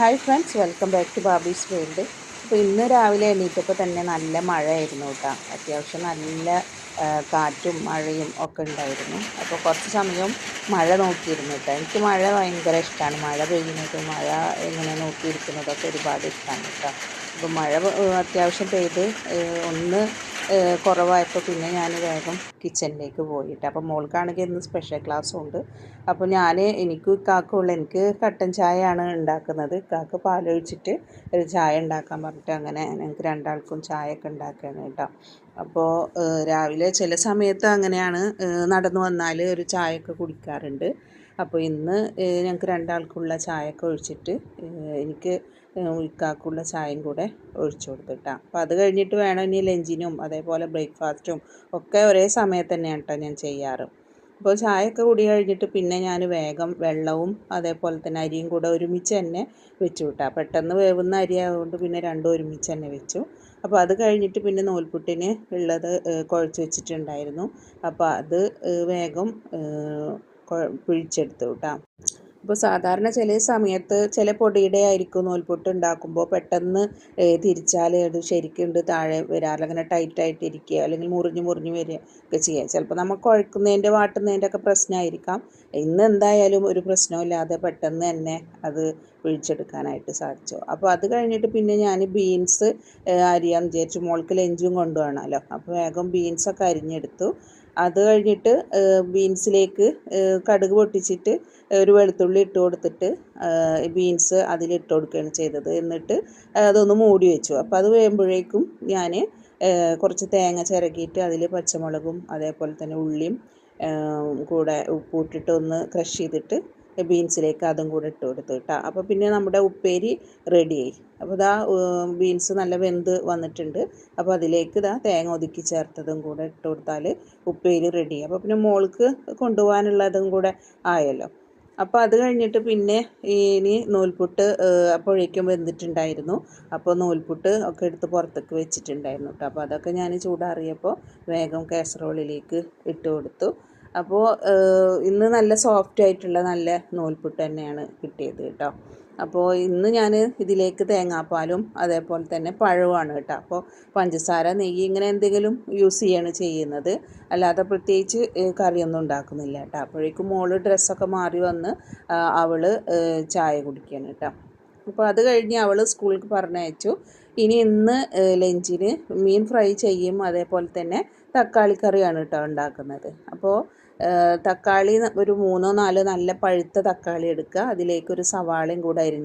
Hi friends, welcome back to Babies World. അപ്പോൾ ഇന്ന് രാവിലെ എണീറ്റപ്പോൾ തന്നെ നല്ല മഴയായിരുന്നു കേട്ടോ. അത്യാവശ്യം നല്ല കാറ്റും മഴയും ഒക്കെ ഉണ്ടായിരുന്നു. അപ്പോൾ കുറച്ച് സമയം മഴ നോക്കിയിരുന്നു കേട്ടോ. എനിക്ക് മഴ ഭയങ്കര ഇഷ്ടമാണ്. മഴ പെയ്യുന്നതും മഴ ഇങ്ങനെ നോക്കിയിരിക്കുന്നതൊക്കെ ഒരുപാട് ഇഷ്ടമാണ് കേട്ടോ. അപ്പോൾ മഴ അത്യാവശ്യം പെയ്ത് ഒന്ന് കുറവായപ്പോൾ പിന്നെ ഞാൻ വേഗം കിച്ചണിലേക്ക് പോയിട്ട്, അപ്പോൾ മോൾക്കാണെങ്കിൽ ഇന്ന് സ്പെഷ്യൽ ക്ലാസ്സും ഉണ്ട്. അപ്പോൾ എനിക്ക് കാക്കുള്ള എനിക്ക് കട്ടൻ ചായയാണ് ഉണ്ടാക്കുന്നത്. കാക്ക് പാലൊഴിച്ചിട്ട് ഒരു ചായ ഉണ്ടാക്കാൻ പറഞ്ഞിട്ട് അങ്ങനെ ഞങ്ങൾക്ക് രണ്ടാൾക്കും ചായയൊക്കെ ഉണ്ടാക്കുകയാണ് കേട്ടോ. അപ്പോൾ രാവിലെ ചില സമയത്ത് അങ്ങനെയാണ്, നടന്നു വന്നാൽ ഒരു ചായയൊക്കെ കുടിക്കാറുണ്ട്. അപ്പോൾ ഇന്ന് ഞങ്ങൾക്ക് രണ്ടാൾക്കുള്ള ചായയൊക്കെ ഒഴിച്ചിട്ട് എനിക്ക് ഇക്കാക്കുള്ള ചായയും കൂടെ ഒഴിച്ചു കൊടുത്തിട്ടാണ്. അപ്പോൾ അത് കഴിഞ്ഞിട്ട് വേണം ഇനി ലഞ്ചിനും അതേപോലെ ബ്രേക്ക്ഫാസ്റ്റും ഒക്കെ ഒരേ സമയത്ത് തന്നെയാണ് കേട്ടോ ഞാൻ ചെയ്യാറ്. അപ്പോൾ ചായയൊക്കെ കുടി കഴിഞ്ഞിട്ട് പിന്നെ ഞാൻ വേഗം വെള്ളവും അതേപോലെ തന്നെ അരിയും കൂടെ ഒരുമിച്ച് തന്നെ വെച്ചു വിട്ടാൽ പെട്ടെന്ന് വേവുന്ന അരി ആയതുകൊണ്ട് പിന്നെ രണ്ടും ഒരുമിച്ച് തന്നെ വെച്ചു. അപ്പോൾ അത് കഴിഞ്ഞിട്ട് പിന്നെ നൂൽപുട്ടിന് ഉള്ളത് കുഴച്ച് വെച്ചിട്ടുണ്ടായിരുന്നു. അപ്പോൾ അത് വേഗം പിഴിച്ചെടുത്തു കേട്ടോ. അപ്പോൾ സാധാരണ ചില സമയത്ത് ചില പൊടിയുടെ ആയിരിക്കും നൂൽപുട്ട് ഉണ്ടാക്കുമ്പോൾ പെട്ടെന്ന് തിരിച്ചാൽ അത് ശരിക്കുണ്ട് താഴെ വരാറില്ല, അങ്ങനെ ടൈറ്റായിട്ട് ഇരിക്കുക അല്ലെങ്കിൽ മുറിഞ്ഞ് മുറിഞ്ഞ് വരിക ഒക്കെ ചെയ്യുക. ചിലപ്പോൾ നമ്മൾ കുഴക്കുന്നതിൻ്റെ വാട്ടുന്നതിൻ്റെ ഒക്കെ പ്രശ്നമായിരിക്കാം. ഇന്ന് എന്തായാലും ഒരു പ്രശ്നമില്ലാതെ പെട്ടെന്ന് തന്നെ അത് പിഴിച്ചെടുക്കാനായിട്ട് സാധിച്ചു. അപ്പോൾ അത് കഴിഞ്ഞിട്ട് പിന്നെ ഞാൻ ബീൻസ് അരിയാന്ന് വിചാരിച്ചു, മോൾക്ക് ലഞ്ചും കൊണ്ടുപോകണമല്ലോ. അപ്പോൾ വേഗം ബീൻസൊക്കെ അരിഞ്ഞെടുത്തു. അത് കഴിഞ്ഞിട്ട് ബീൻസിലേക്ക് കടുക് പൊട്ടിച്ചിട്ട് ഒരു വെളുത്തുള്ളി ഇട്ട് കൊടുത്തിട്ട് ബീൻസ് അതിലിട്ട് കൊടുക്കുകയാണ് ചെയ്തത്. എന്നിട്ട് അതൊന്ന് മൂടി വെച്ചു. അപ്പോൾ അത് വേകുമ്പോഴേക്കും ഞാൻ കുറച്ച് തേങ്ങ ചിരകിയിട്ട് അതിൽ പച്ചമുളകും അതേപോലെ തന്നെ ഉള്ളിയും കൂടെ ഉപ്പിട്ടിട്ട് ഒന്ന് ക്രഷ് ചെയ്തിട്ട് ബീൻസിലേക്ക് അതും കൂടെ ഇട്ട് കൊടുത്തു കേട്ടോ. അപ്പോൾ പിന്നെ നമ്മുടെ ഉപ്പേരി റെഡിയായി. അപ്പോൾ ഇതാ ബീൻസ് നല്ല വെന്ത് വന്നിട്ടുണ്ട്. അപ്പോൾ അതിലേക്ക് ഇതാ തേങ്ങ ഒതുക്കി ചേർത്തതും കൂടെ ഇട്ട് കൊടുത്താൽ ഉപ്പേരി റെഡിയായി. അപ്പോൾ പിന്നെ മോൾക്ക് കൊണ്ടുപോകാനുള്ളതും കൂടെ ആയല്ലോ. അപ്പോൾ അത് കഴിഞ്ഞിട്ട് പിന്നെ ഇനി നൂൽപുട്ട് അപ്പോഴേക്കും വെന്തിട്ടുണ്ടായിരുന്നു. അപ്പോൾ നൂൽപുട്ട് ഒക്കെ എടുത്ത് പുറത്തേക്ക് വെച്ചിട്ടുണ്ടായിരുന്നു കേട്ടോ. അപ്പോൾ അതൊക്കെ ഞാൻ ചൂടാറിയപ്പോൾ വേഗം കാസറോളിലേക്ക് ഇട്ട് കൊടുത്തു. അപ്പോൾ ഇന്ന് നല്ല സോഫ്റ്റ് ആയിട്ടുള്ള നല്ല നൂൽപുട്ട് തന്നെയാണ് കിട്ടിയത് കേട്ടോ. അപ്പോൾ ഇന്ന് ഞാൻ ഇതിലേക്ക് തേങ്ങാപ്പാലും അതേപോലെ തന്നെ പഴവുമാണ് കേട്ടോ. അപ്പോൾ പഞ്ചസാര, നെയ്യ് ഇങ്ങനെ എന്തെങ്കിലും യൂസ് ചെയ്യാണ് ചെയ്യുന്നത്, അല്ലാതെ പ്രത്യേകിച്ച് കറിയൊന്നും ഉണ്ടാക്കുന്നില്ല കേട്ടോ. അപ്പോഴേക്കും മോള് ഡ്രസ്സൊക്കെ മാറി വന്ന് അവൾ ചായ കുടിക്കുകയാണ് കേട്ടോ. അപ്പോൾ അത് കഴിഞ്ഞ് അവൾ സ്കൂളിൽ പറഞ്ഞയച്ചു. ഇനി ഇന്ന് ലഞ്ചിന് മീൻ ഫ്രൈ ചെയ്യും, അതേപോലെ തന്നെ തക്കാളി കറിയാണ് കേട്ടോ ഉണ്ടാക്കുന്നത്. അപ്പോൾ തക്കാളി ഒരു 3-4 നല്ല പഴുത്ത തക്കാളി എടുക്കുക, അതിലേക്കൊരു സവാളയും കൂടെ അരിഞ്ഞ്